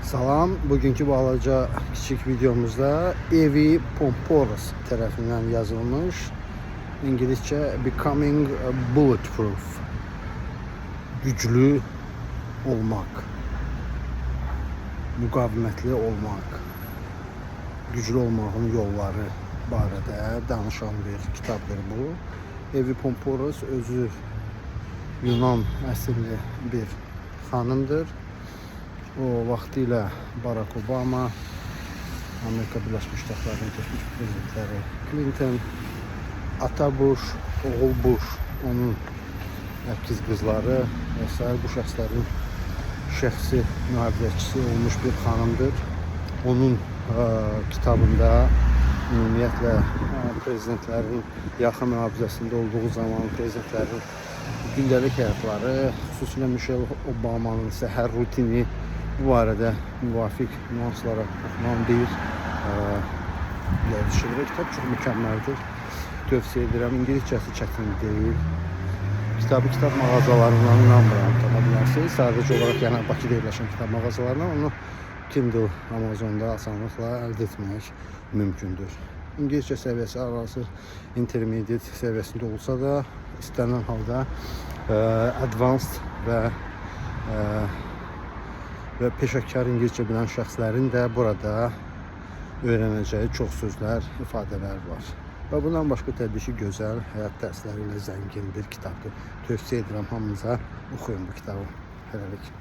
Salam, bugünkü balaca kiçik videomuzda Evi Pomporos tərəfindən yazılmış İngilizcə Becoming Bulletproof, güclü olmaq, müqavimətli olmaq, güclü olmağın yolları barədə danışan bir kitabdır bu. Evi Pomporos özü Yunan əsilli bir xanımdır. O vaxtilə Barack Obama, Amerika Birləşmiş Ştatlarının keçmiş prezidentləri Clinton, ata Bush, oğul Bush, onun əkiz qızları və s. bu şəxslərin şəxsi mühafizəçisi olmuş bir xanımdır. Onun kitabında ümumiyyətlə prezidentlərin yaxın mühafizəsində olduğu zaman prezidentlərin gündəlik həyatları, xüsusilə Michelle Obama'nın səhər rutini bu barədə müvafiq nüanslara oxunan bir yazışıdır. Kitab çox mükəmməldir. Tövsiyə edirəm. İngilizcəsi çətin deyil. Kitabı kitab mağazalarından inanmıram tapa bilərsiniz. Sadəcə olaraq yəni Bakıda yerləşən kitab mağazalarından onu Kindle, Amazon'da asanlıqla əldə etmək mümkündür. İngilizcə səviyyəsi arası intermediate səviyyəsində olsa da istənilən halda advanced və peşəkar İngilizcə bilən şəxslərin də burada öyrənəcəyi çox sözlər, ifadələr var. Və bundan başqa təbii ki, gözəl həyat dərsləri ilə zəngin bir kitabdır. Tövsiyə edirəm hamınıza, oxuyun bu kitabı. Hələlik.